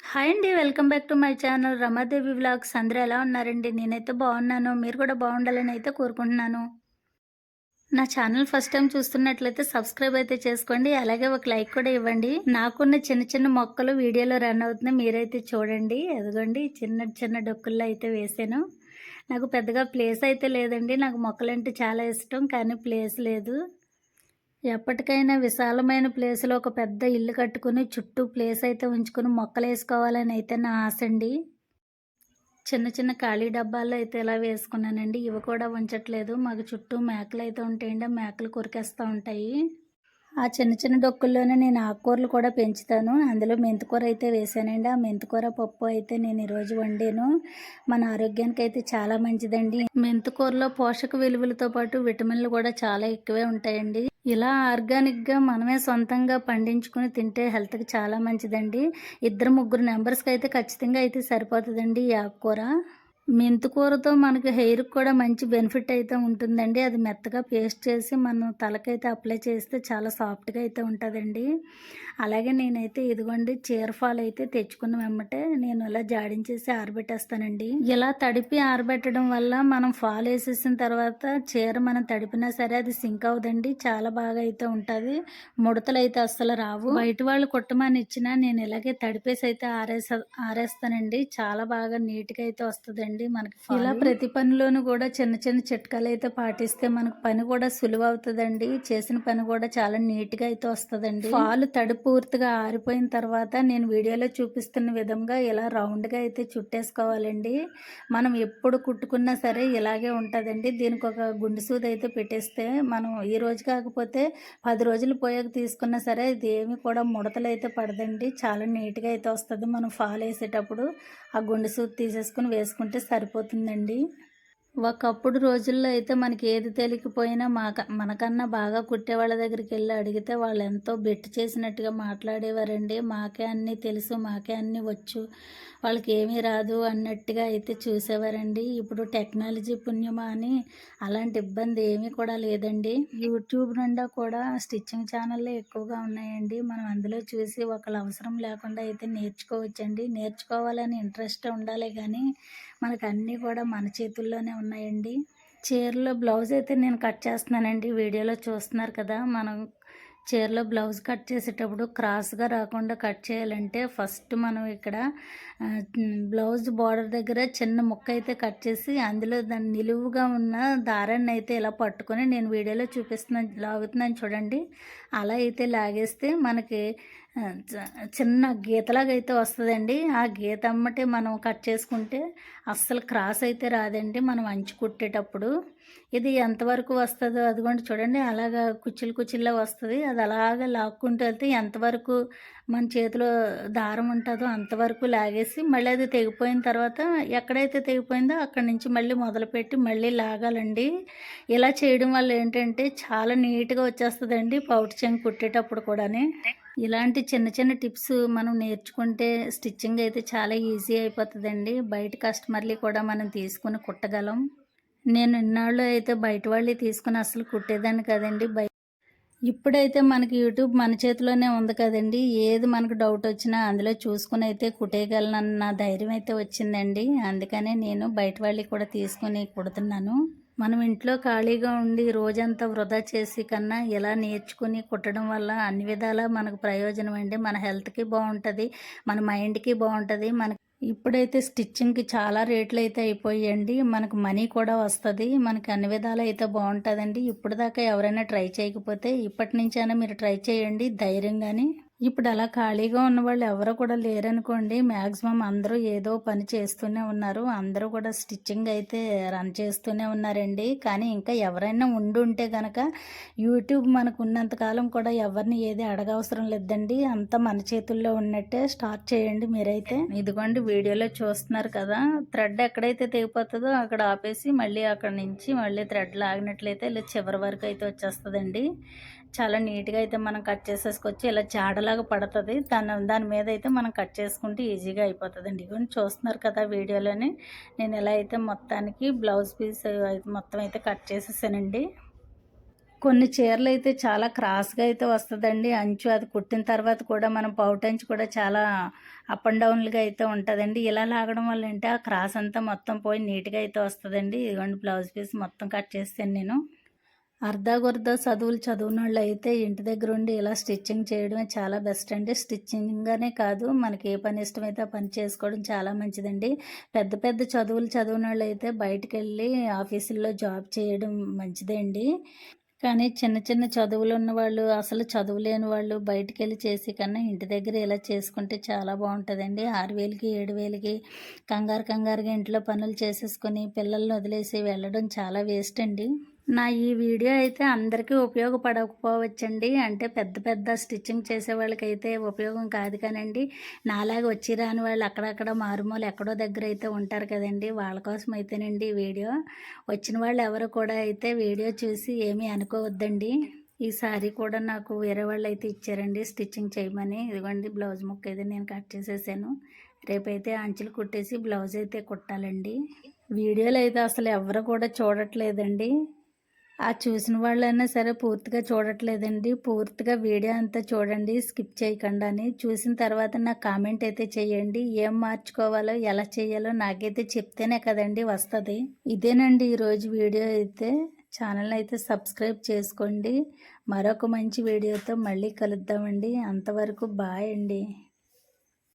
Hi అండి. Welcome back to my channel Ramadevi vlogs. అందరూ ఎలా ఉన్నారండి? నేనైతే బాగున్నాను. మీరు కూడా బాగుండాలని అయితే కోరుకుంటున్నాను. నా ఛానల్ ఫస్ట్ టైం చూస్తున్నట్లయితే సబ్స్క్రైబ్ అయితే చేసుకోండి. అలాగే ఒక లైక్ కూడా ఇవ్వండి. నాకున్న చిన్న చిన్న మొక్కలు వీడియోలో రన్ అవుతున్నాయి. మీరైతే చూడండి. అదిగోండి చిన్న చిన్న డొక్కుల్లో అయితే వేసాను. నాకు పెద్దగా ప్లేస్ అయితే లేదండి. నాకు మొక్కలంటే చాలా ఇష్టం. కానీ ప్లేస్ లేదు. ఎప్పటికైనా విశాలమైన ప్లేస్‌లో ఒక పెద్ద ఇల్లు కట్టుకొని, చుట్టూ ప్లేస్ అయితే ఉంచుకొని మొక్కలేసుకోవాలని అయితే నా ఆశ అండి. చిన్న చిన్న ఖాళీ డబ్బాల్లో అయితే ఇలా వేసుకున్నానండి. ఇవి కూడా ఉంచట్లేదు. మాకు చుట్టూ మేకలైతే ఉంటాయండి. ఆ మేకలు కొరికేస్తా ఉంటాయి. ఆ చిన్న చిన్న డొక్కుల్లోనే నేను ఆకుకూరలు కూడా పెంచుతాను. అందులో మెంతికూర అయితే వేసానండి. ఆ మెంతికూర పప్పు అయితే నేను ఈరోజు వండాను. మన ఆరోగ్యానికైతే చాలా మంచిదండి. మెంతికూరలో పోషక విలువలతో పాటు విటమిన్లు కూడా చాలా ఎక్కువే ఉంటాయండి. ఇలా ఆర్గానిక్‌గా మనమే సొంతంగా పండించుకొని తింటే హెల్త్‌కి చాలా మంచిదండి. ఇద్దరు, ముగ్గురు మెంబర్స్‌కి అయితే ఖచ్చితంగా అయితే సరిపోతదండి ఈ ఆకుకూర. మెంతికూరతో మనకి హెయిర్‌కి కూడా మంచి బెనిఫిట్ అయితే ఉంటుందండి. అది మెత్తగా పేస్ట్ చేసి మనం తలకైతే అప్లై చేస్తే చాలా సాఫ్ట్‌గా అయితే ఉంటదండి. అలాగే నేనైతే ఇదిగోండి చీర ఫాల్ అయితే తెచ్చుకున్న వెంబటే నేను ఇలా జాడించేసి ఆరబెట్టేస్తానండి. ఇలా తడిపి ఆరబెట్టడం వల్ల మనం ఫాల్ ఏసేసిన తర్వాత చీర మనం తడిపినా సరే అది సింక్ అవ్వదండి. చాలా బాగా అయితే ఉంటది. ముడతలైతే అస్సలు రావు. బయట వాళ్ళు కుట్టమని ఇచ్చినా నేను ఇలాగే తడిపేసి అయితే ఆరేస్తానండి. చాలా బాగా నీట్‌గా అయితే వస్తదండి మనకి ఫాలు. ఇలా ప్రతి పనిలోనూ కూడా చిన్న చిన్న చిట్కాలైతే పాటిస్తే మనకు పని కూడా సులువవుతదండి. చేసిన పని కూడా చాలా నీట్‌గా అయితే వస్తదండి. ఫాలు తడి పూర్తిగా ఆరిపోయిన తర్వాత నేను వీడియోలో చూపిస్తున్న విధంగా ఇలా రౌండ్‌గా అయితే చుట్టేసుకోవాలండి. మనం ఎప్పుడు కుట్టుకున్నా సరే ఇలాగే ఉంటదండి. దీనికొక గుండు సూదైతే పెట్టేస్తే మనం ఈ రోజు కాకపోతే 10 రోజులు పోయాక తీసుకున్నా సరే ఇది ఏమి కూడా ముడతలైతే పడదండి. చాలా నీట్‌గా అయితే వస్తది. మనం ఫాలేసేటప్పుడు ఆ గుండు సూది తీసేసుకొని వేసుకుంటే సరిపోతుందండి. ఒకప్పుడు రోజుల్లో అయితే మనకి ఏది తెలియకపోయినా మనకన్నా బాగా కుట్టేవాళ్ళ దగ్గరికెళ్ళి అడిగితే వాళ్ళెంతో బెట్టు చేసినట్టుగా మాట్లాడేవారండి. మాకే అన్నీ తెలుసు, మాకే అన్నీ వచ్చు, వాళ్ళకేమీ రాదు అన్నట్టుగా అయితే చూసేవారండి. ఇప్పుడు టెక్నాలజీ పుణ్యమా అని అలాంటి ఇబ్బంది ఏమీ కూడా లేదండి. యూట్యూబ్ నిండా కూడా స్టిచ్చింగ్ ఛానళ్ళే ఎక్కువగా ఉన్నాయండి. మనం అందులో చూసి ఒకళ్ళ అవసరం లేకుండా అయితే నేర్చుకోవచ్చండి. నేర్చుకోవాలని ఇంట్రెస్ట్ ఉండాలే గానీ మనకన్నీ కూడా మన చేతుల్లోనే ఉన్నాయండి. చీరలో బ్లౌజ్ అయితే నేను కట్ చేస్తున్నానండి. వీడియోలో చూస్తున్నారు కదా! మనం చీరలో బ్లౌజ్ కట్ చేసేటప్పుడు క్రాస్‌గా రాకుండా కట్ చేయాలంటే ఫస్ట్ మనం ఇక్కడ బ్లౌజ్ బోర్డర్ దగ్గర చిన్న ముక్క అయితే కట్ చేసి అందులో దాన్ని నిలువుగా ఉన్న దారాన్ని అయితే ఇలా పట్టుకొని నేను వీడియోలో చూపిస్తున్నాను లాగుతున్నాను చూడండి. అలా అయితే లాగేస్తే మనకి చిన్న గీతలాగా అయితే వస్తదండి. ఆ గీత ఎమ్మటే మనం కట్ చేసుకుంటే అస్సలు క్రాస్ అయితే రాదండి మనం అంచు కుట్టేటప్పుడు. ఇది ఎంతవరకు వస్తదో అదిగోండి చూడండి అలాగా కుచ్చిళ్ళు కుచ్చిళ్ళే వస్తది. అది అలాగా లాక్కుంటూ వెళ్తే ఎంతవరకు మన చేతిలో దారం ఉంటదో అంతవరకు లాగేసి మళ్ళీ అది తెగిపోయిన తర్వాత ఎక్కడైతే తెగిపోయిందో అక్కడి నుంచి మళ్ళీ మొదలుపెట్టి మళ్ళీ లాగాలండి. ఇలా చేయడం వల్ల ఏంటంటే చాలా నీట్‌గా వచ్చేస్తదండి పౌటు చెంగు కుట్టేటప్పుడు కూడాని. ఇలాంటి చిన్న చిన్న టిప్స్ మనం నేర్చుకుంటే స్టిచ్చింగ్ అయితే చాలా ఈజీ అయిపోతుందండి. బయట కస్టమర్‌లు కూడా మనం తీసుకొని కుట్టగలం. నేను ఇన్నాళ్ళు అయితే బయట వాళ్ళయి తీసుకొని అస్సలు కుట్టేదాన్ని కాదండి. ఇప్పుడైతే మనకి యూట్యూబ్ మన చేతిలోనే ఉంది కదండీ! ఏది మనకు డౌట్ వచ్చినా అందులో చూసుకొని అయితే కుట్టేయగలనన్న ధైర్యం అయితే వచ్చిందండి. అందుకనే నేను బయట వాళ్ళయి కూడా తీసుకొని కుడుతున్నాను. మనం ఇంట్లో ఖాళీగా ఉండి రోజంతా వృధా చేసి కన్నా ఇలా నేర్చుకుని కుట్టడం వల్ల అన్ని విధాలా మనకు ప్రయోజనం అండి. మన హెల్త్‌కి బావుంటది. మన మైండ్‌కి బావుంటది. ఇప్పుడైతే స్టిచ్చింగ్‌కి చాలా రేట్లయితే అయిపోయాయండి. మనకు మనీ కూడా వస్తది. మనకి అన్ని విధాలైతే బావుంటదండి. ఇప్పటిదాకా ఎవరైనా ట్రై చేయకపోతే ఇప్పటి నుంచైనా మీరు ట్రై చేయండి ధైర్యంగాని. ఇప్పుడు అలా ఖాళీగా ఉన్నవాళ్ళు ఎవరు కూడా లేరనుకోండి. మ్యాక్సిమం అందరూ ఏదో పని చేస్తూనే ఉన్నారు. అందరూ కూడా స్టిచ్చింగ్ అయితే రన్ చేస్తూనే ఉన్నారండి. కానీ ఇంకా ఎవరైనా ఉండుంటే గనక యూట్యూబ్ మనకు ఉన్నంత కాలం కూడా ఎవరిని ఏది అడగవసరం లేదండి. అంతా మన చేతుల్లో ఉన్నట్టే స్టార్ట్ చేయండి మీరైతే. ఇదిగోండి వీడియోలో చూస్తున్నారు కదా! థ్రెడ్ ఎక్కడైతే తెగిపోతదో అక్కడ ఆపేసి మళ్ళీ అక్కడి నుంచి మళ్ళీ థ్రెడ్ లాగినట్లయితే ఇలా చివరి వరకు అయితే వచ్చేస్తదండి. చాలా నీట్‌గా అయితే మనం కట్ చేసేసుకోవచ్చు. ఇలా జాడలాగా పడతది. దాని మీద అయితే మనం కట్ చేసుకుంటే ఈజీగా అయిపోతదండి. ఇగోండి చూస్తున్నారు కదా వీడియోలోని. నేను ఎలా అయితే మొత్తానికి బ్లౌజ్ పీస్ మొత్తం అయితే కట్ చేసేసానండి. కొన్ని చీరలైతే చాలా క్రాస్‌గా అయితే వస్తదండి. అంచు అది కుట్టిన తర్వాత కూడా మనం పౌటంచు కూడా చాలా అప్ అండ్ డౌన్‌లుగా అయితే ఉంటదండి. ఇలా లాగడం వల్ల ఏంటి ఆ క్రాస్ అంతా మొత్తం పోయి నీట్‌గా అయితే వస్తదండి. ఇదిగోండి బ్లౌజ్ పీస్ మొత్తం కట్ చేసేసాను నేను. అర్ధాగుర్దా చదువులు చదివినోళ్ళైతే ఇంటి దగ్గరుండి ఇలా స్టిచ్చింగ్ చేయడమే చాలా బెస్ట్ అండి. స్టిచ్చింగ్ అనే కాదు, మనకి ఏ పని ఇష్టమైతే ఆ పని చేసుకోవడం చాలా మంచిదండి. పెద్ద పెద్ద చదువులు చదివినోళ్ళైతే బయటికెళ్ళి ఆఫీసుల్లో జాబ్ చేయడం మంచిదే అండి. కానీ చిన్న చిన్న చదువులున్న వాళ్ళు, అసలు చదువులేని వాళ్ళు బయటికెళ్ళి చేసే కన్నా ఇంటి దగ్గర ఇలా చేసుకుంటే చాలా బావుంటదండి. 6,000కి, 7,000కి కంగారుగా ఇంట్లో పనులు చేసేసుకొని పిల్లల్ని వదిలేసి వెళ్ళడం చాలా వేస్ట్ అండి. నా ఈ వీడియో అయితే అందరికీ ఉపయోగపడకపోవచ్చండి. అంటే పెద్ద పెద్ద స్టిచ్చింగ్ చేసేవాళ్ళకైతే ఉపయోగం కాదు కానండి. నాలాగా వచ్చి రాని వాళ్ళు అక్కడక్కడ మారుమూల ఎక్కడో దగ్గర అయితే ఉంటారు కదండీ! వాళ్ళ కోసం అయితేనండి ఈ వీడియో. వచ్చిన వాళ్ళు ఎవరు కూడా అయితే వీడియో చూసి ఏమీ అనుకోవద్దండి. ఈ సారీ కూడా నాకు వేరే వాళ్ళైతే ఇచ్చారండి స్టిచ్చింగ్ చేయమని. ఇదిగోండి బ్లౌజ్ ముక్క ఇది నేను కట్ చేసేసాను. రేపైతే అంచులు కుట్టేసి బ్లౌజ్ అయితే కుట్టాలండి. వీడియోలో అయితే అసలు ఎవరు కూడా చూడట్లేదండి. ఆ చూసిన వాళ్ళైనా సరే పూర్తిగా చూడట్లేదండి. పూర్తిగా వీడియో అంతా చూడండి స్కిప్ చేయకుండాని. చూసిన తర్వాత నాకు కామెంట్ అయితే చేయండి. ఏం మార్చుకోవాలో, ఎలా చేయాలో నాకైతే చెప్తేనే కదండీ వస్తది. ఇదేనండి ఈరోజు వీడియో అయితే. ఛానల్‌ని అయితే సబ్స్క్రైబ్ చేసుకోండి. మరొక మంచి వీడియోతో మళ్ళీ కలుద్దామండి. అంతవరకు బాయ్ అండి.